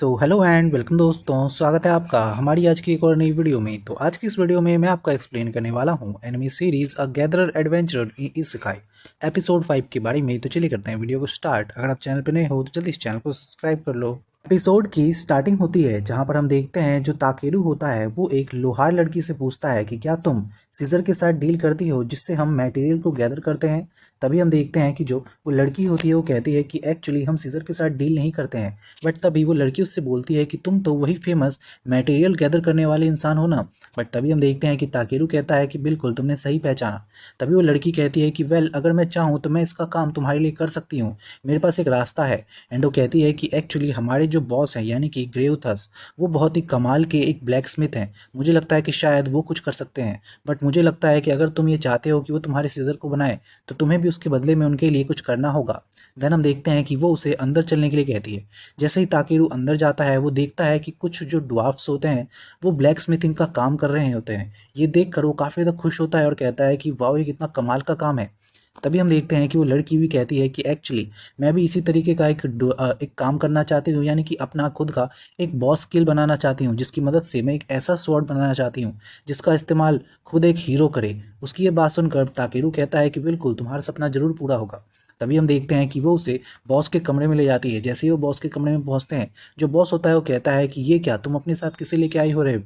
Hello and welcome दोस्तों, स्वागत है आपका हमारी आज की एक और नई वीडियो में। तो आज की इस वीडियो में मैं आपका एक्सप्लेन करने वाला हूँ enemy series a gatherer adventure in isekai episode 5 के बारे में। तो चलिए करते हैं वीडियो को स्टार्ट। अगर आप चैनल पर नए हो तो जल्दी इस चैनल को सब्सक्राइब कर लो। एपिसोड की स्टार्टिंग होती है जहां पर हम देखते हैं जो ताकेरू होता है वो एक लोहार लड़की से पूछता है कि क्या तुम सीजर के साथ डील करती हो जिससे हम मटेरियल को गैदर करते हैं। तभी हम देखते हैं कि जो वो लड़की होती है वो कहती है कि एक्चुअली हम सीजर के साथ डील नहीं करते हैं। बट तभी वो लड़की उससे बोलती है कि तुम तो वही फेमस मटेरियल गैदर करने वाले इंसान हो ना। बट तभी हम देखते हैं कि ताकेरू कहता है कि बिल्कुल तुमने सही पहचाना। तभी वो लड़की कहती है कि वेल अगर मैं चाहूँ तो मैं इसका काम तुम्हारे लिए कर सकती हूँ, मेरे पास एक रास्ता है। एंड वो कहती है कि एक्चुअली हमारे जो बॉस हैं यानी कि ग्रेउथस वो बहुत ही कमाल के एक ब्लैक स्मिथ हैं, मुझे लगता है कि शायद वो कुछ कर सकते हैं। बट मुझे लगता है कि अगर तुम ये चाहते हो कि वो तुम्हारे सीजर को बनाए तो तुम्हें भी उसके बदले में उनके लिए कुछ करना होगा। देन हम देखते हैं कि वो उसे अंदर चलने के लिए कहती है। जैसे ही ताकेरू अंदर जाता है वो देखता है कि कुछ जो ड्वार्फ्स होते हैं वो ब्लैक स्मिथिंग का काम कर रहे होते हैं। ये देखकर वो काफ़ी ज़्यादा खुश होता है और कहता है कि वाह ये कितना कमाल का काम है। तभी हम देखते हैं कि वो लड़की भी कहती है कि एक्चुअली मैं भी इसी तरीके का एक काम करना चाहती हूँ, यानी कि अपना खुद का एक बॉस स्किल बनाना चाहती हूँ जिसकी मदद से मैं एक ऐसा स्वॉर्ड बनाना चाहती हूँ जिसका इस्तेमाल खुद एक हीरो करे। उसकी ये बात सुनकर ताकेरू कहता है कि बिल्कुल तुम्हारा सपना जरूर पूरा होगा। तभी हम देखते हैं कि वो उसे बॉस के कमरे में ले जाती है। जैसे ही वो बॉस के कमरे में पहुंचते हैं जो बॉस होता है वो कहता है कि ये क्या तुम अपने साथ किसे लेके आई हो रहे।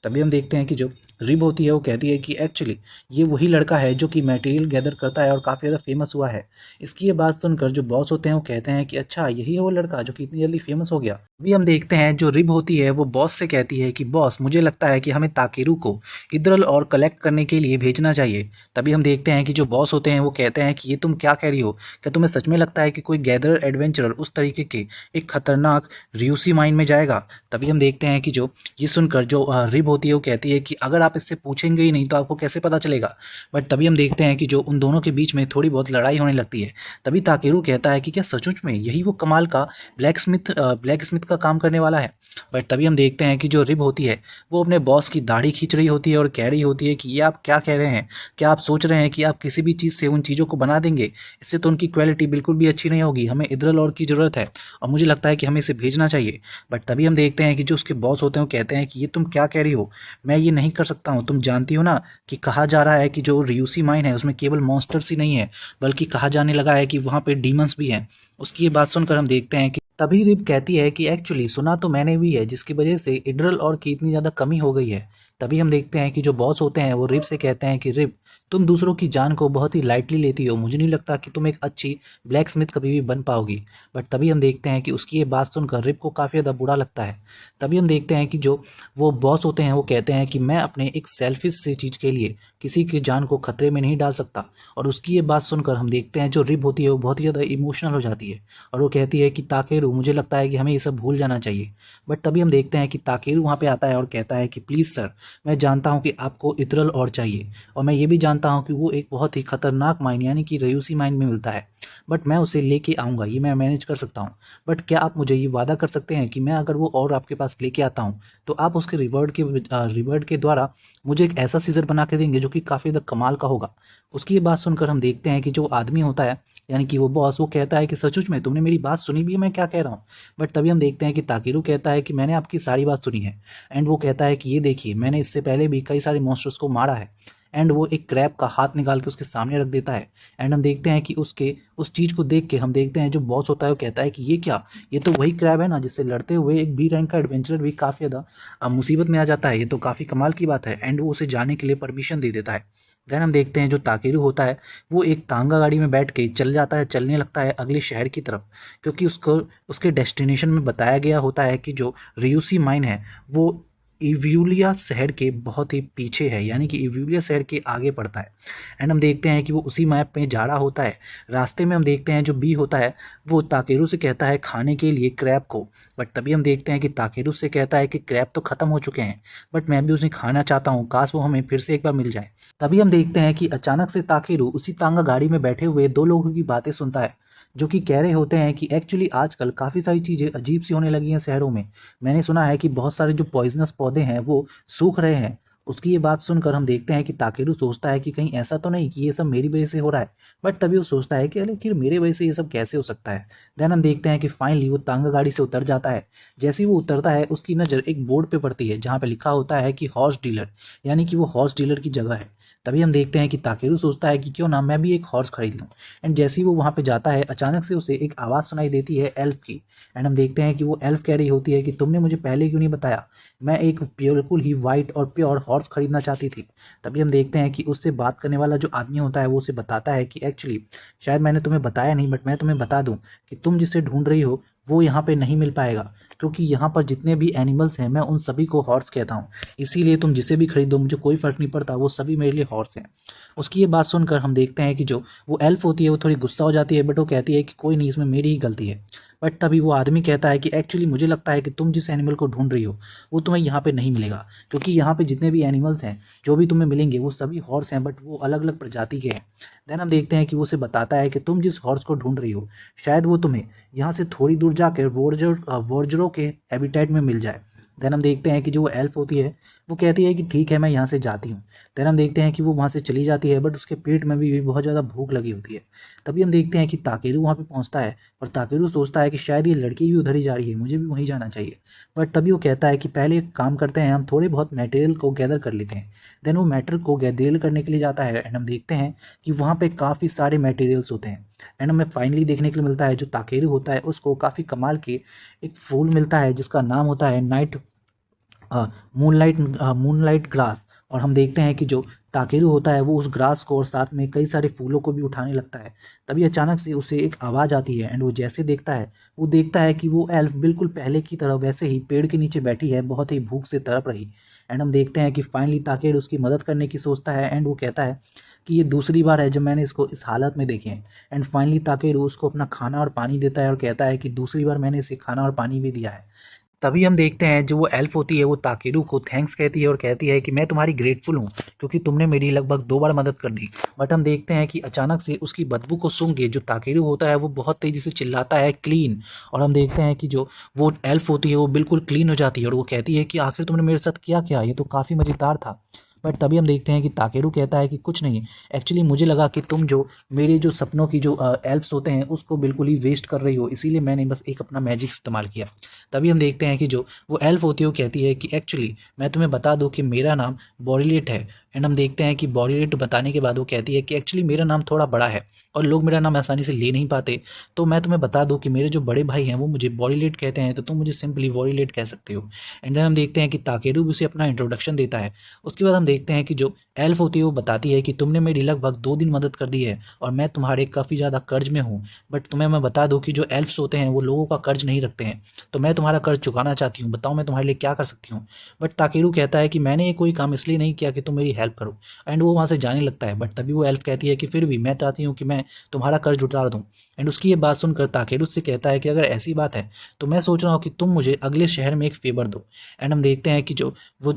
तभी हम देखते हैं कि जो रिब होती है वो कहती है कि एक्चुअली ये वही लड़का है जो कि मटेरियल गैदर करता है और काफ़ी ज़्यादा फेमस हुआ है। इसकी ये बात सुनकर जो बॉस होते हैं वो कहते हैं कि अच्छा यही है वो लड़का जो कि इतनी जल्दी फेमस हो गया। अभी हम देखते हैं जो रिब होती है वो बॉस से कहती है कि बॉस मुझे लगता है कि हमें ताकेरू को इधरल और कलेक्ट करने के लिए भेजना चाहिए। तभी हम देखते हैं कि जो बॉस होते हैं वो कहते हैं कि ये तुम क्या कह रही हो, क्या तुम्हें सच में लगता है कि कोई गैदरर एडवेंचरर उस तरीके के एक खतरनाक रियूसी माइन में जाएगा। तभी हम देखते हैं कि जो ये सुनकर जो रिब होती है वो कहती है कि अगर आप इससे पूछेंगे ही नहीं तो आपको कैसे पता चलेगा। बट तभी हम देखते हैं कि जो उन दोनों के बीच में थोड़ी बहुत लड़ाई होने लगती है। तभी ताकेरू कहता है कि क्या सचमुच में यही वो कमाल का ब्लैक स्मिथ का काम करने वाला है। बट तभी हम देखते हैं कि जो रिब होती है वो अपने बॉस की दाढ़ी खींच रही होती है और कह रही होती है कि ये आप क्या कह रहे हैं, क्या आप सोच रहे हैं कि आप किसी भी चीज़ से उन चीज़ों को बना देंगे, इससे तो उनकी क्वालिटी बिल्कुल भी अच्छी नहीं होगी, हमें इधरल और की ज़रूरत है और मुझे लगता है कि हमें इसे भेजना चाहिए। बट तभी हम देखते हैं कि जो उसके बॉस होते हैं वो कहते हैं कि ये तुम क्या कह रही हो, मैं ये नहीं कर सकता हूँ। तुम जानती हो ना कि कहा जा रहा है कि जो रियूसी माइन है उसमें केवल मॉन्स्टर्स ही नहीं है बल्कि कहा जाने लगा है कि वहाँ पे डीमंस भी हैं। उसकी ये बात सुनकर हम देखते हैं कि तभी रिब कहती है कि एक्चुअली सुना तो मैंने भी है जिसकी वजह से इडरल और की इतनी ज़्यादा कमी हो गई है। तभी हम देखते हैं कि जो बॉस होते हैं वो रिब से कहते हैं कि रिब तुम दूसरों की जान को बहुत ही लाइटली लेती हो, मुझे नहीं लगता कि तुम एक अच्छी ब्लैक स्मिथ कभी भी बन पाओगी। बट तभी हम देखते हैं कि उसकी ये बात सुनकर रिब को काफ़ी ज़्यादा बुरा लगता है। तभी हम देखते हैं कि जो वो बॉस होते हैं वो कहते हैं कि मैं अपने एक सेल्फिश से चीज़ के लिए किसी की जान को खतरे में नहीं डाल सकता। और उसकी ये बात सुनकर हम देखते हैं जो रिब होती है वो बहुत ही ज़्यादा इमोशनल हो जाती है और वो कहती है कि ताकेरू मुझे लगता है कि हमें ये सब भूल जाना चाहिए। बट तभी हम देखते हैं कि ताकेरू वहाँ पे आता है और कहता है कि प्लीज़ सर, मैं जानता हूँ कि आपको इतरल और चाहिए और मैं ये भी जानता हूँ कि वो एक बहुत ही खतरनाक माइन यानी कि रयूसी माइन में मिलता है। बट मैं उसे लेके आऊँगा, ये मैं मैनेज कर सकता हूँ। बट क्या आप मुझे ये वादा कर सकते हैं कि मैं अगर वो और आपके पास लेके आता हूँ तो आप उसके रिवॉर्ड के द्वारा मुझे एक ऐसा सीजर बना के देंगे जो कि काफ़ी ज़्यादा कमाल का होगा। उसकी ये बात सुनकर हम देखते हैं कि जो आदमी होता है यानी कि वो बॉस वो कहता है कि सचमुच में तुमने मेरी बात सुनी भी है मैं क्या कह रहा हूँ। बट तभी हम देखते हैं कि ताकेरू कहता है कि मैंने आपकी सारी बात सुनी है। एंड वो कहता है कि ये देखिए मैंने इससे पहले भी कई सारे मॉन्स्टर्स को मारा है। एंड वो एक क्रैब का हाथ निकाल के उसके सामने रख देता है। एंड हम देखते हैं कि उसके उस चीज़ को देख के हम देखते हैं जो बॉस होता है वो कहता है कि ये क्या, ये तो वही क्रैब है ना जिससे लड़ते हुए एक बी रैंक का एडवेंचरर भी काफ़ी ज़्यादा मुसीबत में आ जाता है, ये तो काफ़ी कमाल की बात है। एंड वो उसे जाने के लिए परमिशन दे देता है। देन हम देखते हैं जो ताकेरू होता है वो एक तांगा गाड़ी में बैठ के चल जाता है, चलने लगता है अगले शहर की तरफ, क्योंकि उसको उसके डेस्टिनेशन में बताया गया होता है कि जो रियूसी माइन है वो इव्यूलिया शहर के बहुत ही पीछे है, यानी कि इव्यूलिया शहर के आगे पड़ता है। एंड हम देखते हैं कि वो उसी मैप में जा रहा होता है। रास्ते में हम देखते हैं जो बी होता है वो ताकेरू से कहता है खाने के लिए क्रैब को। बट तभी हम देखते हैं कि ताकेरू से कहता है कि क्रैब तो ख़त्म हो चुके हैं बट मैं भी उसे खाना चाहता हूँ, काश वो हमें फिर से एक बार मिल जाए। तभी हम देखते हैं कि अचानक से ताकेरू उसी तांगा गाड़ी में बैठे हुए दो लोगों की बातें सुनता है जो कि कह रहे होते हैं कि एक्चुअली आजकल काफ़ी सारी चीज़ें अजीब सी होने लगी हैं शहरों में। मैंने सुना है कि बहुत सारे जो पॉइजनस पौधे हैं वो सूख रहे हैं उसकी ये बात सुनकर हम देखते हैं कि ताकेरू सोचता है कि कहीं ऐसा तो नहीं कि ये सब मेरी वजह से हो रहा है, बट तभी वो सोचता है कि अरे फिर मेरे वजह से ये सब कैसे हो सकता है। देन हम देखते हैं कि फाइनली वो तांगा गाड़ी से उतर जाता है। जैसे ही वो उतरता है उसकी नज़र एक बोर्ड पे पड़ती है जहाँ पे लिखा होता है कि हॉर्स डीलर, यानी कि वो हॉर्स डीलर की जगह है। तभी हम देखते हैं कि ताकेरू सोचता है कि क्यों ना मैं भी एक हॉर्स खरीद लूँ। एंड जैसे ही वो वहाँ पे जाता है अचानक से उसे एक आवाज़ सुनाई देती है एल्फ की। एंड हम देखते हैं कि वो एल्फ कह रही होती है कि तुमने मुझे पहले क्यों नहीं बताया, मैं एक बिल्कुल ही वाइट और प्योर हॉर्स खरीदना चाहती थी। तभी हम देखते हैं कि उससे बात करने वाला जो आदमी होता है वो उसे बताता है कि एक्चुअली शायद मैंने तुम्हें बताया नहीं, बट मैं तुम्हें बता दूं कि तुम जिसे ढूंढ रही हो वो यहाँ पे नहीं मिल पाएगा, क्योंकि यहाँ पर जितने भी एनिमल्स हैं मैं उन सभी को हॉर्स कहता हूँ। इसीलिए तुम जिसे भी खरीदो मुझे कोई फ़र्क नहीं पड़ता, वो सभी मेरे लिए हॉर्स हैं। उसकी ये बात सुनकर हम देखते हैं कि जो वो एल्फ होती है वो थोड़ी गुस्सा हो जाती है, बट वो कहती है कि कोई नहीं, इसमें मेरी ही गलती है। बट तभी वो आदमी कहता है कि एक्चुअली मुझे लगता है कि तुम जिस एनिमल को ढूंढ रही हो वो तुम्हें यहाँ पे नहीं मिलेगा, क्योंकि यहाँ पे जितने भी एनिमल्स हैं जो भी तुम्हें मिलेंगे वो सभी हॉर्स हैं, बट वो अलग अलग प्रजाति के हैं। देन हम देखते हैं कि वो उसे बताता है कि तुम जिस हॉर्स को ढूंढ रही हो शायद वो तुम्हें यहाँ से थोड़ी दूर जाकर वोर्जरों के हैबिटेट में मिल जाए। देन हम देखते हैं कि जो वो एल्फ होती है वो कहती है कि ठीक है मैं यहाँ से जाती हूँ। देन हम देखते हैं कि वो वहाँ से चली जाती है, बट उसके पेट में भी बहुत ज़्यादा भूख लगी होती है। तभी हम देखते हैं कि ताकेरू वहाँ पे पहुँचता है और ताकेरू सोचता है कि शायद ये लड़की भी उधर ही जा रही है, मुझे भी वहीं जाना चाहिए। बट तभी वो कहता है कि पहले एक काम करते हैं, हम थोड़े बहुत मटेरियल को गैदर कर लेते हैं। देन वो मैटर को गैदर करने के लिए जाता है एंड हम देखते हैं कि वहाँ पे काफ़ी सारे मटेरियल्स होते हैं। एंड हमें फाइनली देखने के लिए मिलता है जो ताकेरू होता है उसको काफ़ी कमाल के एक फूल मिलता है जिसका नाम होता है नाइट मूनलाइट ग्रास। और हम देखते हैं कि जो ताकेरू होता है वो उस ग्रास को और साथ में कई सारे फूलों को भी उठाने लगता है। तभी अचानक से उसे एक आवाज़ आती है एंड वो जैसे देखता है वो देखता है कि वो एल्फ बिल्कुल पहले की तरह वैसे ही पेड़ के नीचे बैठी है, बहुत ही भूख से तड़प रही। एंड हम देखते हैं कि फाइनली ताकेरू उसकी मदद करने की सोचता है एंड वो कहता है कि ये दूसरी बार है जब मैंने इसको इस हालत में देखे हैं। एंड फाइनली ताकेरू उसको अपना खाना और पानी देता है और कहता है कि दूसरी बार मैंने इसे खाना और पानी भी दिया है। तभी हम देखते हैं जो वो एल्फ होती है वो ताकेरू को थैंक्स कहती है और कहती है कि मैं तुम्हारी ग्रेटफुल हूँ क्योंकि तुमने मेरी लगभग 2 बार मदद कर दी। बट हम देखते हैं कि अचानक से उसकी बदबू को सूंघ के जो ताकेरू होता है वो बहुत तेज़ी से चिल्लाता है क्लीन। और हम देखते हैं कि जो वो एल्फ होती है वो बिल्कुल क्लीन हो जाती है और वो कहती है कि आखिर तुमने मेरे साथ किया क्या, ये तो काफ़ी मज़ेदार था। बट तभी हम देखते हैं कि ताकेरू कहता है कि कुछ नहीं, एक्चुअली मुझे लगा कि तुम जो मेरे जो सपनों की जो एल्फ्स होते हैं उसको बिल्कुल ही वेस्ट कर रही हो, इसीलिए मैंने बस एक अपना मैजिक इस्तेमाल किया। तभी हम देखते हैं कि जो वो एल्फ होती है वो कहती है कि एक्चुअली मैं तुम्हें बता दूं कि मेरा नाम बॉरीलेट है। एंड हम देखते हैं कि बॉरीलेट बताने के बाद वो कहती है कि एक्चुअली मेरा नाम थोड़ा बड़ा है और लोग मेरा नाम आसानी से ले नहीं पाते, तो मैं तुम्हें बता दूं कि मेरे जो बड़े भाई हैं वो मुझे बॉरीलेट कहते हैं, तो तुम मुझे सिंपली बॉरीलेट कह सकते हो। एंड देन हम देखते हैं कि ताकेरू भी उसे अपना इंट्रोडक्शन देता है। उसके बाद हम देखते हैं कि जो एल्फ होती है वो बताती है कि तुमने मेरी लगभग 2 दिन मदद कर दी है और मैं तुम्हारे काफ़ी ज़्यादा कर्ज में हूँ। बट तुम्हें मैं बता दूं कि जो एल्फ्स होते हैं वो लोगों का कर्ज नहीं रखते हैं, तो मैं तुम्हारा कर्ज चुकाना चाहती हूँ, बताओ मैं तुम्हारे लिए क्या कर सकती हूँ। बट ताकेरू कहता है कि मैंने ये कोई काम इसलिए नहीं किया कि तुम मेरी हेल्प करो। एंड वो वहाँ से जाने लगता है, बट तभी वो एल्फ कहती है कि फिर भी मैं चाहती हूँ कि मैं तुम्हारा कर्ज उतार दूँ। एंड उसकी ये बात सुनकर ताकेरू से कहता है कि अगर ऐसी बात है तो मैं सोच रहा हूँ कि तुम मुझे अगले शहर में एक फेवर दो। एंड हम देखते हैं कि जो वो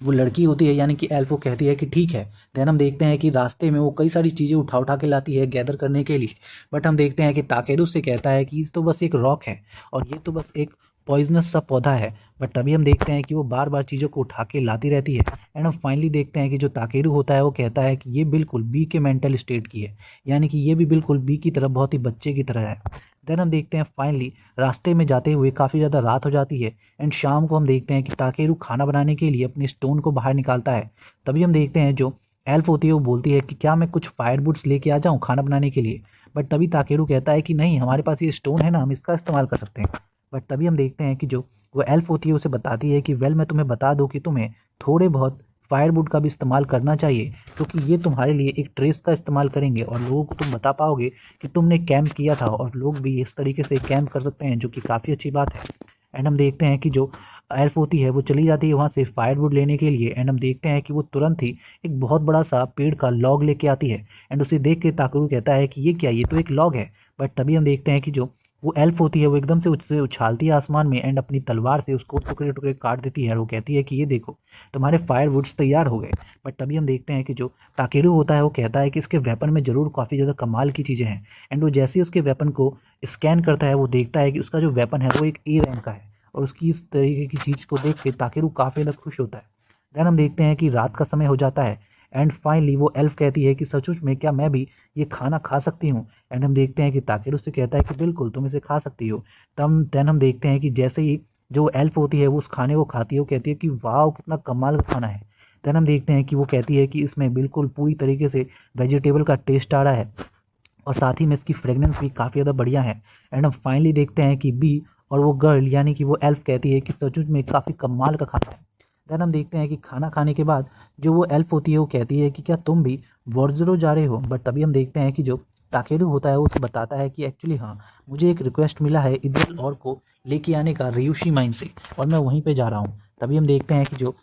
वो लड़की होती है यानी कि एल्फ, वो कहती है कि ठीक है। देन हम देखते हैं कि रास्ते में वो कई सारी चीज़ें उठा उठा के लाती है गैदर करने के लिए। बट हम देखते हैं कि ताकेरू से कहता है कि ये तो बस एक रॉक है और ये तो बस एक पॉइजनस सा पौधा है। बट तभी हम देखते हैं कि वो बार बार चीज़ों को उठा के लाती रहती है। एंड हम फाइनली देखते हैं कि जो ताकेरू होता है वो कहता है कि ये बिल्कुल बी के मेंटल स्टेट की है, यानी कि ये भी बिल्कुल बी की तरह बहुत ही बच्चे की तरह है। देन हम देखते हैं फाइनली रास्ते में जाते हुए काफ़ी ज़्यादा रात हो जाती है एंड शाम को हम देखते हैं कि ताकेरू खाना बनाने के लिए अपने स्टोन को बाहर निकालता है। तभी हम देखते हैं जो एल्फ होती है वो बोलती है कि क्या मैं कुछ फायरवुड्स लेके आ जाऊँ खाना बनाने के लिए। बट तभी ताकेरू कहता है कि नहीं, हमारे पास ये स्टोन है ना, हम इसका इस्तेमाल कर सकते हैं। बट तभी हम देखते हैं कि जो वो एल्फ होती है उसे बताती है कि वेल मैं तुम्हें बता दूँ कि तुम्हें थोड़े बहुत फायरवुड का भी इस्तेमाल करना चाहिए, क्योंकि ये तुम्हारे लिए एक ट्रेस का इस्तेमाल करेंगे और लोगों को तुम बता पाओगे कि तुमने कैंप किया था और लोग भी इस तरीके से कैंप कर सकते हैं, जो कि काफ़ी अच्छी बात है। एंड हम देखते हैं कि जो एल्फ होती है वो चली जाती है वहाँ से फायरवुड लेने के लिए। एंड हम देखते हैं कि वो तुरंत ही एक बहुत बड़ा सा पेड़ का लॉग लेके आती है। एंड उसे देख के ताकेरू कहता है कि ये क्या, ये तो एक लॉग है। बट तभी हम देखते हैं कि जो वो एल्फ होती है वो एकदम से उससे उछालती है आसमान में एंड अपनी तलवार से उसको टुकड़े टुकड़े काट देती है और वो कहती है कि ये देखो तुम्हारे फायरवुड्स तैयार हो गए। बट तभी हम देखते हैं कि जो ताकेरू होता है वो कहता है कि इसके वेपन में ज़रूर काफ़ी ज़्यादा कमाल की चीज़ें हैं। एंड वो जैसे ही उसके वेपन को स्कैन करता है वो देखता है कि उसका जो वेपन है वो एक ए रैंक का है और उसकी इस तरीके की चीज़ को देख के ताकेरू काफ़ी ज़्यादा खुश होता है। देन हम देखते हैं कि रात का समय हो जाता है एंड फाइनली वो एल्फ कहती है कि सचमुच में क्या मैं भी ये खाना खा सकती हूँ। एंड हम देखते हैं कि ताकेरू से कहता है कि बिल्कुल तुम इसे खा सकती हो। तब देन हम देखते हैं कि जैसे ही जो एल्फ होती है वो उस खाने को खाती है, वो कहती है कि वाह कितना कमाल का खाना है। देन हम देखते हैं कि वो कहती है कि इसमें बिल्कुल पूरी तरीके से वेजिटेबल का टेस्ट आ रहा है और साथ ही में इसकी फ्रेगनेंस भी काफ़ी ज़्यादा बढ़िया है। एंड हम फाइनली देखते हैं कि बी और वो गर्ल यानी कि वो एल्फ कहती है कि सचमुच में काफ़ी कमाल का खाना है। देन हम देखते हैं कि खाना खाने के बाद जो वो एल्फ होती है वो कहती है कि क्या तुम भी वॉर्जरो जा रहे हो। बट तभी हम देखते हैं कि जो ताकेरू होता है वो उसे बताता है कि एक्चुअली हाँ, मुझे एक रिक्वेस्ट मिला है इधर और को लेके आने का रियूशी माइन से, और मैं वहीं पे जा रहा हूँ। तभी हम देखते हैं कि जो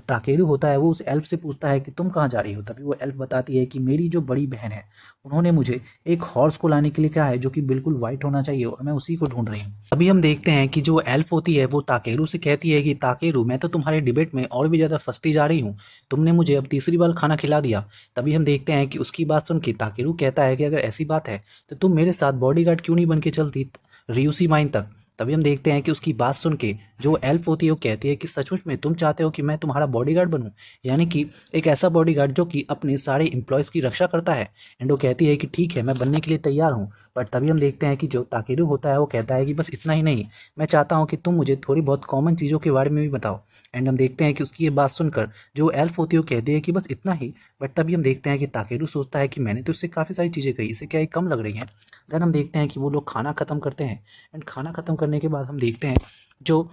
ताकेरू होता है वो उस एल्फ से पूछता है कि तुम कहाँ जा रही हो। तभी वो एल्फ बताती है कि मेरी जो बड़ी बहन है उन्होंने मुझे एक हॉर्स को लाने के लिए कहा है जो कि बिल्कुल वाइट होना चाहिए और मैं उसी को ढूंढ रही हूँ। अभी हम देखते हैं कि जो एल्फ होती है वो ताकेरू से कहती है कि ताकेरू, मैं तो तुम्हारे डिबेट में और भी ज़्यादा फंसती जा रही हूँ, तुमने मुझे अब तीसरी बार खाना खिला दिया। तभी हम देखते हैं कि उसकी बात सुन के ताकेरू कहता है कि अगर ऐसी बात है तो तुम मेरे साथ बॉडीगार्ड क्यों नहीं बन के चलती रियूसी माइन तक। तभी हम देखते हैं कि उसकी बात सुन के जो एल्फ होती है वो कहती है कि सचमुच में तुम चाहते हो कि मैं तुम्हारा बॉडीगार्ड बनूं, यानी कि एक ऐसा बॉडीगार्ड जो कि अपने सारे एम्प्लॉयज़ की रक्षा करता है। एंड वो कहती है कि ठीक है, मैं बनने के लिए तैयार हूँ। बट तभी हम देखते हैं कि जो ताकेरू होता है वो कहता है कि बस इतना ही नहीं, मैं चाहता हूँ कि तुम मुझे थोड़ी बहुत कॉमन चीज़ों के बारे में भी बताओ। एंड हम देखते हैं कि उसकी ये बात सुनकर जो एल्फ होती है वो कहती है कि बस इतना ही। बट तभी हम देखते हैं कि ताकेरू सोचता है कि मैंने तो उससे काफ़ी सारी चीज़ें कही, इसे क्या ये कम लग रही हैं। देन हम देखते हैं कि वो लोग खाना ख़त्म करते हैं एंड खाना ख़त्म करने के बाद हम देखते हैं जो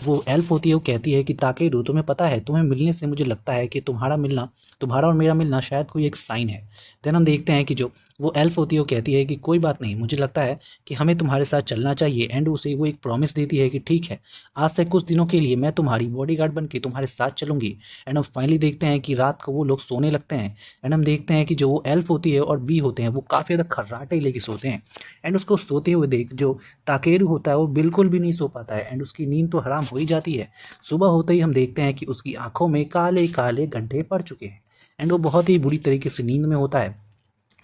वो एल्फ होती है वो कहती है कि ताकेरू, तुम्हें पता है तुम्हें मिलने से मुझे लगता है कि तुम्हारा और मेरा मिलना शायद कोई एक साइन है। देन हम देखते हैं कि जो वो एल्फ होती है वो कहती है कि कोई बात नहीं, मुझे लगता है कि हमें तुम्हारे साथ चलना चाहिए। एंड उसे वो एक प्रॉमिस देती है कि ठीक है, आज से कुछ दिनों के लिए मैं तुम्हारी बॉडीगार्ड बन के तुम्हारे साथ चलूंगी। एंड हम फाइनली देखते हैं कि रात को वो लोग सोने लगते हैं एंड हम देखते हैं कि जो वो एल्फ होती है और बी होते हैं वो काफ़ी ज़्यादा खर्राटे लेके सोते हैं। एंड उसको सोते हुए देख जो ताकेरू होता है वो बिल्कुल भी नहीं सो पाता है एंड उसकी नींद तो हराम हो ही जाती है। सुबह होते ही हम देखते हैं कि उसकी आंखों में काले काले गड्ढे पड़ चुके हैं एंड वो बहुत ही बुरी तरीके से नींद में होता है।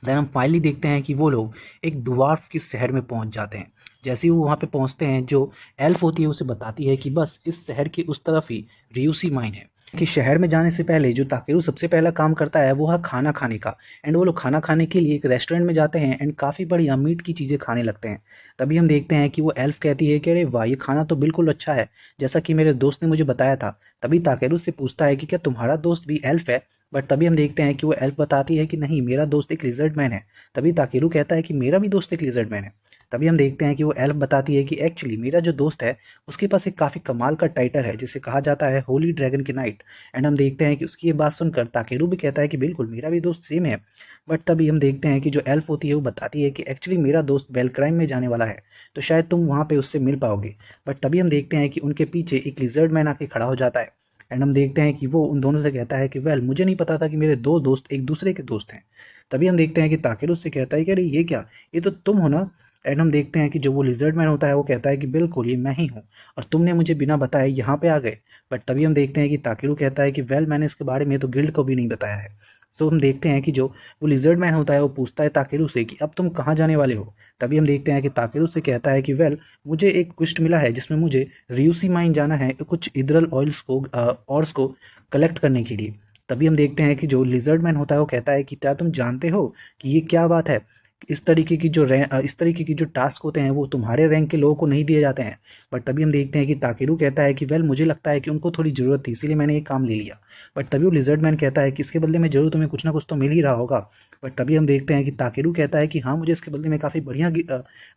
देन हम फाइनली देखते हैं कि वो लोग एक ड्वार्फ के शहर में पहुंच जाते हैं। जैसे ही वो वहाँ पे पहुंचते हैं जो एल्फ होती है उसे बताती है कि बस इस शहर के उस तरफ ही रियूसी माइन है। कि शहर में जाने से पहले जो ताकेरू सबसे पहला काम करता है वो है खाना खाने का। एंड वो लोग खाना खाने के लिए एक रेस्टोरेंट में जाते हैं एंड काफ़ी बढ़िया मीट की चीज़ें खाने लगते हैं। तभी हम देखते हैं कि वो एल्फ कहती है कि अरे वाह, ये खाना तो बिल्कुल अच्छा है जैसा कि मेरे दोस्त ने मुझे बताया था। तभी ताकेरू से पूछता है कि क्या तुम्हारा दोस्त भी एल्फ है। बट तभी हम देखते हैं कि वो एल्फ बताती है कि नहीं, मेरा दोस्त एक लिजर्ड मैन है। तभी ताकेरू कहता है कि मेरा भी दोस्त एक लिजर्ड मैन है। तभी हम देखते हैं कि वो एल्फ बताती है कि एक्चुअली मेरा जो दोस्त है उसके पास एक काफ़ी कमाल का टाइटल है जिसे कहा जाता है होली ड्रैगन के नाइट। एंड हम देखते हैं कि उसकी ये बात सुनकर ताकेरू भी कहता है कि बिल्कुल मेरा भी दोस्त सेम है। बट तभी हम देखते हैं कि जो एल्फ होती है वो बताती है कि एक्चुअली मेरा दोस्त बेलक्राइम में जाने वाला है, तो शायद तुम वहाँ पे उससे मिल पाओगे। बट तभी हम देखते हैं कि उनके पीछे एक लिजर्ड मैन आके खड़ा हो जाता है एंड हम देखते हैं कि वो उन दोनों से कहता है कि वेल, मुझे नहीं पता था कि मेरे दो दोस्त एक दूसरे के दोस्त हैं। तभी हम देखते हैं कि ताकेरू उससे कहता है कि अरे ये क्या, ये तो तुम हो ना। एंड हम देखते हैं कि जो वो लिजर्ड मैन होता है वो कहता है कि बिल्कुल ये मैं ही हूँ और तुमने मुझे बिना बताए यहाँ पे आ गए। बट तभी हम देखते हैं कि ताकेरू कहता है कि वेल, मैंने इसके बारे में तो गिल्ड को भी नहीं बताया है। सो हम देखते हैं कि जो वो लिजर्ड मैन होता है वो पूछता है ताकेरू से कि अब तुम कहाँ जाने वाले हो। तभी हम देखते हैं कि ताकेरू से कहता है कि वेल, मुझे एक क्वेस्ट मिला है जिसमें मुझे रियूसी माइन जाना है कुछ इथरल ऑयल्स को ऑर्स को कलेक्ट करने के लिए। तभी हम देखते हैं कि जो लिजर्ड मैन होता है वो कहता है कि क्या तुम जानते हो कि ये क्या बात है, इस तरीके की जो टास्क होते हैं वो तुम्हारे रैंक के लोगों को नहीं दिए जाते हैं। बट तभी हम देखते हैं कि ताकेरू कहता है कि वेल, मुझे लगता है कि उनको थोड़ी ज़रूरत थी इसीलिए मैंने ये काम ले लिया। बट तभी वो लिजर्ड मैन कहता है कि इसके बदले में जरूर तुम्हें कुछ ना कुछ तो मिल ही रहा होगा। बट तभी हम देखते हैं कि ताकेरू कहता है कि हाँ, मुझे इसके बदले में काफ़ी बढ़िया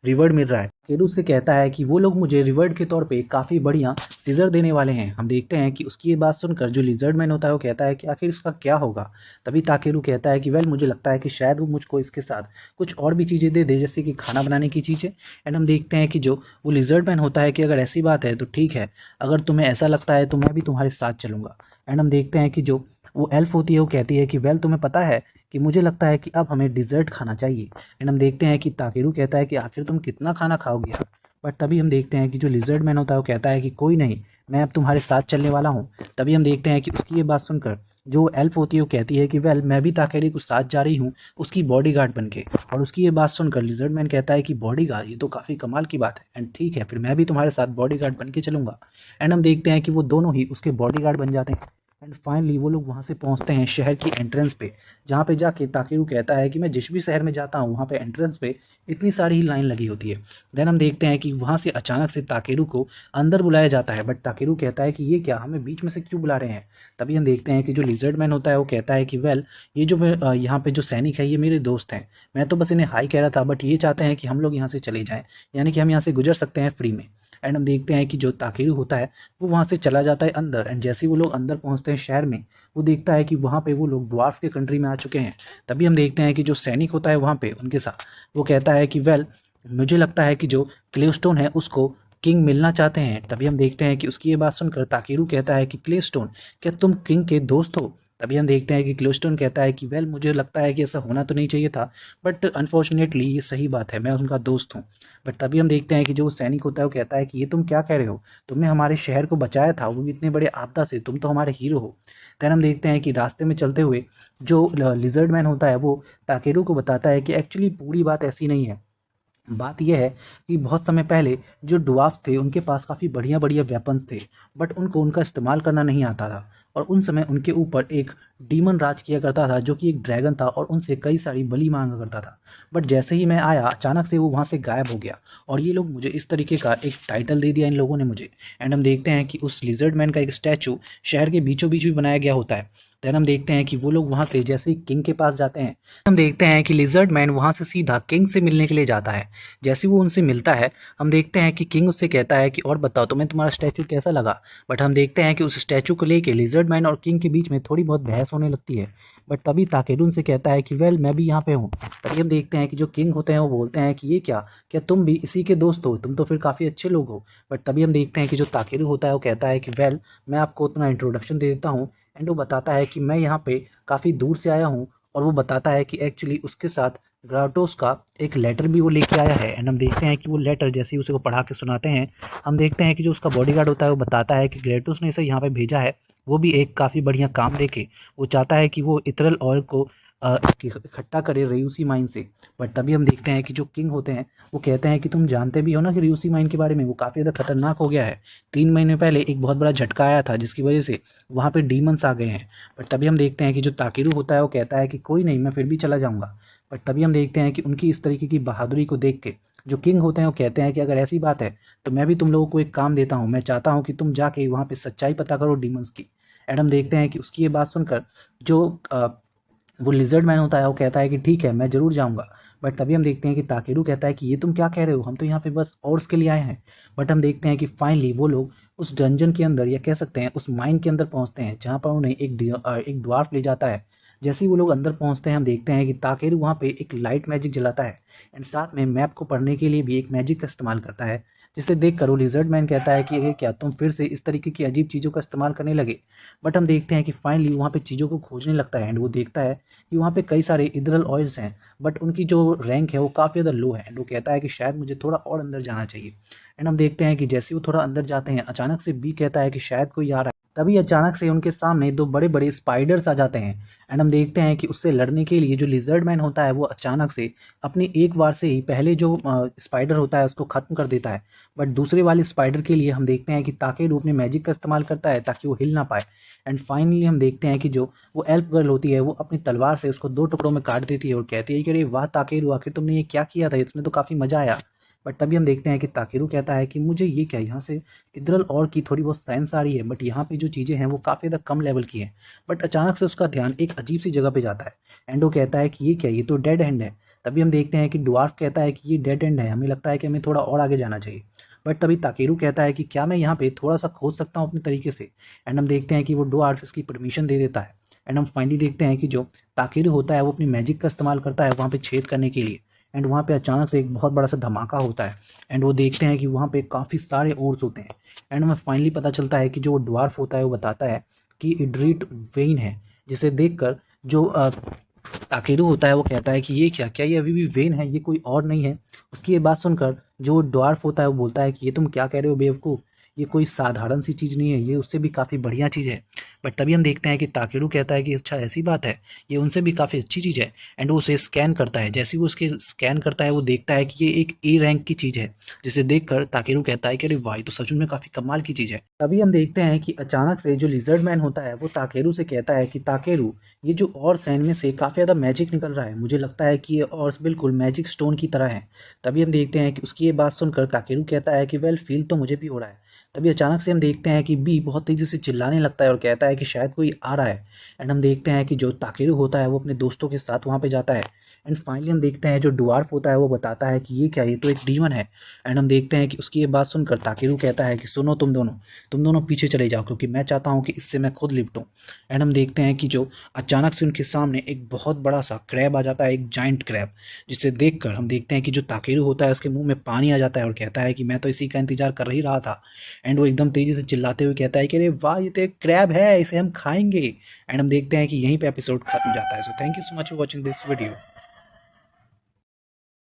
रिवॉर्ड मिल रहा है। ताकेरू से कहता है कि वो लोग मुझे रिवॉर्ड के तौर पे काफ़ी बढ़िया सीजर देने वाले हैं। हम देखते हैं कि उसकी ये बात सुनकर जो लिजर्ड मैन होता है वो कहता है कि आखिर इसका क्या होगा। तभी ताकेरू कहता है कि वेल, मुझे लगता है कि शायद वो मुझको इसके साथ कुछ और भी चीज़ें दे दे जैसे कि खाना बनाने की चीज़ें। एंड हम देखते हैं कि जो वो लिजर्ड मैन होता है कि अगर ऐसी बात है तो ठीक है, अगर तुम्हें ऐसा लगता है तो मैं भी तुम्हारे साथ चलूँगा। एंड हम देखते हैं कि जो वो एल्फ होती है वो कहती है कि वेल, तुम्हें पता है कि मुझे लगता है कि अब हमें डिज़र्ट खाना चाहिए। एंड हम देखते हैं कि ताकेरू कहता है कि आखिर तुम कितना खाना खाओगे। बट तभी हम देखते हैं कि जो लिजर्ड मैन होता है वो कहता है कि कोई नहीं, मैं अब तुम्हारे साथ चलने वाला हूँ। तभी हम देखते हैं कि उसकी ये बात सुनकर जो एल्फ होती है वो कहती है कि वेल, मैं भी ताकेरू के साथ जा रही हूँ उसकी बॉडीगार्ड बन के। और उसकी ये बात सुनकर लिजर्ड मैन कहता है कि बॉडीगार्ड, ये तो काफ़ी कमाल की बात है एंड ठीक है, फिर मैं भी तुम्हारे साथ बॉडीगार्ड बन के चलूँगा। एंड हम देखते हैं कि वो दोनों ही उसके बॉडीगार्ड बन जाते हैं। एंड फाइनली वो लोग वहाँ से पहुँचते हैं शहर की एंट्रेंस पे, जहाँ पे जाके ताकेरू कहता है कि मैं जिस भी शहर में जाता हूँ वहाँ पे एंट्रेंस पे इतनी सारी ही लाइन लगी होती है। देन हम देखते हैं कि वहाँ से अचानक से ताकेरू को अंदर बुलाया जाता है, बट ताकेरू कहता है कि ये क्या, हमें बीच में से क्यों बुला रहे हैं। तभी हम देखते हैं कि जो लिजर्ड मैन होता है वो कहता है कि वेल, ये जो यहाँ पे जो सैनिक है ये मेरे दोस्त हैं, मैं तो बस इन्हें हाई कह रहा था, बट ये चाहते हैं कि हम लोग यहाँ से चले जाएँ, यानी कि हम यहाँ से गुजर सकते हैं फ्री में। एंड हम देखते हैं कि जो ताकेरू होता है वो वहाँ से चला जाता है अंदर, एंड जैसे ही वो लोग अंदर पहुँचते हैं शहर में, वो देखता है कि वहाँ पे वो लोग ड्वार्फ के कंट्री में आ चुके हैं। तभी हम देखते हैं कि जो सैनिक होता है वहाँ पे उनके साथ, वो कहता है कि वेल, मुझे लगता है कि जो क्लेस्टोन है उसको किंग मिलना चाहते हैं। तभी हम देखते हैं कि उसकी ये बात सुनकर ताकेरू कहता है कि क्लेस्टोन, क्या तुम किंग के दोस्त हो। तभी हम देखते हैं कि क्लेस्टोन कहता है कि वेल, मुझे लगता है कि ऐसा होना तो नहीं चाहिए था, बट अनफॉर्चुनेटली ये सही बात है, मैं उनका दोस्त हूँ। बट तभी हम देखते हैं कि जो सैनिक होता है वो कहता है कि ये तुम क्या कह रहे हो, तुमने हमारे शहर को बचाया था, वो भी इतने बड़े आपदा से, तुम तो हमारे हीरो हो। देन हम देखते हैं कि रास्ते में चलते हुए जो लिजर्ड मैन होता है वो ताकेरू को बताता है कि एक्चुअली पूरी बात ऐसी नहीं है। बात यह है कि बहुत समय पहले जो डुआर्फ थे उनके पास काफ़ी बढ़िया बढ़िया वेपन्स थे, बट उनको उनका इस्तेमाल करना नहीं आता था, और उन समय उनके ऊपर एक डीमन राज किया करता था जो कि एक ड्रैगन था और उनसे कई सारी बलि मांगा करता था। बट जैसे ही मैं आया अचानक से वो वहाँ से गायब हो गया, और ये लोग मुझे इस तरीके का एक टाइटल दे दिया इन लोगों ने मुझे। एंड हम देखते हैं कि उस लिजर्ड मैन का एक स्टैचू शहर के बीचों बीच भी बनाया गया होता है। देन हम देखते हैं कि वो लोग वहाँ से जैसे ही किंग के पास जाते हैं, हम देखते हैं कि लिजर्ड मैन वहाँ से सीधा किंग से मिलने के लिए जाता है। जैसे वो उनसे मिलता है, हम देखते हैं कि किंग उससे कहता है कि और बताओ तुम्हें तुम्हारा स्टैचू कैसा लगा। बट हम देखते हैं कि उस स्टैचू को लेके लिजर्ड मैन और किंग के बीच में थोड़ी बहुत बहस होने लगती है। बट तभी ताकेरू उनसे कहता है कि वेल, मैं भी यहाँ पे हूँ। तभी हम देखते हैं कि जो किंग होते हैं वो बोलते हैं कि ये क्या तुम भी इसी के दोस्त हो, तुम तो फिर काफ़ी अच्छे लोग हो। बट तभी हम देखते हैं कि जो ताकेरू होता है वो कहता है कि वेल, मैं आपको अपना इंट्रोडक्शन दे देता हूँ। एंड वो बताता है कि मैं यहाँ पे काफ़ी दूर से आया हूँ, और वो बताता है कि एक्चुअली उसके साथ ग्राटोस का एक लेटर भी वो लेके आया है। एंड हम देखते हैं कि वो लेटर जैसे ही उसे को पढ़ा के सुनाते हैं, हम देखते हैं कि जो उसका बॉडीगार्ड होता है वो बताता है कि ग्रेटोस ने इसे यहाँ पे भेजा है, वो भी एक काफ़ी बढ़िया काम देके। वो चाहता है कि वो इथरल ऑयल को इकट्ठा करे रियूसी माइन से। बट तभी हम देखते हैं कि जो किंग होते हैं वो कहते हैं कि तुम जानते भी हो ना कि रियूसी माइन के बारे में, वो काफ़ी ज़्यादा खतरनाक हो गया है। 3 महीने पहले एक बहुत बड़ा झटका आया था जिसकी वजह से वहाँ पे डीमंस आ गए हैं। बट तभी हम देखते हैं कि जो ताकेरू होता है वो कहता है कि कोई नहीं, मैं फिर भी चला जाऊँगा। बट तभी हम देखते हैं कि उनकी इस तरीके की बहादुरी को देख के जो किंग होते हैं वो कहते हैं कि अगर ऐसी बात है तो मैं भी तुम लोगों को एक काम देता हूँ, मैं चाहता हूँ कि तुम जाके वहाँ पे सच्चाई पता करो डीमंस की। एंड हम देखते हैं कि उसकी ये बात सुनकर जो वो लिजर्ड मैन होता है वो कहता है कि ठीक है, मैं ज़रूर जाऊँगा। बट तभी हम देखते हैं कि ताकेरू कहता है कि ये तुम क्या कह रहे हो, हम तो यहाँ पे बस ऑर्स के लिए आए हैं। बट हम देखते हैं कि फाइनली वो लोग उस डंजन के अंदर, या कह सकते हैं उस माइन के अंदर पहुँचते हैं, जहाँ पर उन्हें एक ड्वार्फ ले जाता है। जैसे ही वो लोग अंदर पहुँचते हैं हम देखते हैं कि ताकेरू वहाँ पे एक लाइट मैजिक जलाता है, एंड साथ में मैप को पढ़ने के लिए भी एक मैजिक का इस्तेमाल करता है, जिसे देखकर वो लिजर्ड मैन कहता है कि ये क्या तुम फिर से इस तरीके की अजीब चीज़ों का इस्तेमाल करने लगे। बट हम देखते हैं कि फाइनली वहाँ पे चीज़ों को खोजने लगता है, एंड वो देखता है कि वहाँ पे कई सारे इथरल ऑयल्स हैं, बट उनकी जो रैंक है वो काफ़ी ज़्यादा लो है। एंड वो कहता है कि शायद मुझे थोड़ा और अंदर जाना चाहिए। एंड हम देखते हैं कि जैसे वो थोड़ा अंदर जाते हैं अचानक से बी कहता है कि शायद कोई आ रहा है। तभी अचानक से उनके सामने दो बड़े बड़े स्पाइडर्स आ जाते हैं। एंड हम देखते हैं कि उससे लड़ने के लिए जो लिजर्ड मैन होता है वो अचानक से अपनी एक बार से ही पहले जो स्पाइडर होता है उसको ख़त्म कर देता है। बट दूसरे वाले स्पाइडर के लिए हम देखते हैं कि ताकेरू अपने मैजिक का इस्तेमाल करता है ताकि वो हिल ना पाए। एंड फाइनली हम देखते हैं कि जो वो एल्फ गर्ल होती है वो अपनी तलवार से उसको 2 टुकड़ों में काट देती है और कहती है कि अरे वाह ताकेरू, आखिर तुमने ये क्या किया था, इसमें तो काफ़ी मज़ा आया। बट तभी हम देखते हैं कि ताकेरू कहता है कि मुझे ये क्या, यहाँ से इधरल और की थोड़ी बहुत साइंस आ रही है, बट यहाँ पे जो चीज़ें हैं वो काफ़ी ज़्यादा कम लेवल की हैं। बट अचानक से उसका ध्यान एक अजीब सी जगह पे जाता है, एंड वो कहता है कि ये क्या, ये तो डेड एंड है। तभी हम देखते हैं कि ड्वार्फ कहता है कि ये डेड एंड है, हमें लगता है कि हमें थोड़ा और आगे जाना चाहिए। बट तभी ताकेरू कहता है कि क्या मैं यहाँ पे थोड़ा सा खोज सकता हूँ अपने तरीके से। एंड हम देखते हैं कि वो ड्वार्फ इसकी परमिशन दे देता है। एंड हम फाइनली देखते हैं कि जो ताकेरू होता है वो अपनी मैजिक का इस्तेमाल करता है वहाँ पे छेद करने के लिए। एंड वहाँ पे अचानक से एक बहुत बड़ा सा धमाका होता है, एंड वो देखते हैं कि वहाँ पे काफ़ी सारे ओर्स होते हैं। एंड हमें फाइनली पता चलता है कि जो ड्वार्फ होता है वो बताता है कि इड्रीट वेइन है, जिसे देखकर जो ताकेरू होता है वो कहता है कि ये क्या ये अभी भी वेन है, ये कोई और नहीं है। उसकी ये बात सुनकर जो ड्वार्फ होता है वो बोलता है कि ये तुम क्या कह रहे हो बेवकूफ़, ये कोई साधारण सी चीज़ नहीं है, ये उससे भी काफ़ी बढ़िया चीज़ है। बट तभी हम देखते हैं कि ताकेरू कहता है कि अच्छा ऐसी बात है, ये उनसे भी काफ़ी अच्छी चीज़ है। एंड वो उसे स्कैन करता है। जैसे ही वो उसके स्कैन करता है वो देखता है कि ये एक ए रैंक की चीज़ है, जिसे देखकर ताकेरू कहता है कि अरे वाह, ये तो सच में काफ़ी कमाल की चीज़ है। तभी हम देखते हैं कि अचानक से जो लिजर्ड मैन होता है वो ताकेरू से कहता है कि ताकेरू, ये जो ऑर्स हैं इनमें से काफ़ी ज़्यादा मैजिक निकल रहा है, मुझे लगता है कि ये ऑर्स बिल्कुल मैजिक स्टोन की तरह हैं। तभी हम देखते हैं कि उसकी ये बात सुनकर ताकेरू कहता है कि वेल, फील तो मुझे भी हो रहा है। तभी अचानक से हम देखते हैं कि बी बहुत तेज़ी से चिल्लाने लगता है और कहता है कि शायद कोई आ रहा है। एंड हम देखते हैं कि जो ताकेरू होता है वो अपने दोस्तों के साथ वहाँ पे जाता है। एंड फाइनली हम देखते हैं जो डवार्फ होता है वो बताता है कि ये क्या, ये तो एक डीमन है। एंड हम देखते हैं कि उसकी ये बात सुनकर ताकेरू कहता है कि सुनो तुम दोनों पीछे चले जाओ, क्योंकि मैं चाहता हूँ कि इससे मैं खुद लिपटूँ। एंड हम देखते हैं कि जो अचानक से उनके सामने एक बहुत बड़ा सा क्रैब आ जाता है, एक जाइंट क्रैब, जिसे देखकर हम देखते हैं कि जो ताकेरू होता है उसके मुंह में पानी आ जाता है और कहता है कि मैं तो इसी का इंतजार कर ही रहा था। एंड वो एकदम तेजी से चिल्लाते हुए कहता है कि अरे वाह, ये तो एक क्रैब है, इसे हम खाएंगे। एंड हम देखते हैं कि यहीं पे एपिसोड खत्म जाता है। So thank you so much for watching this video.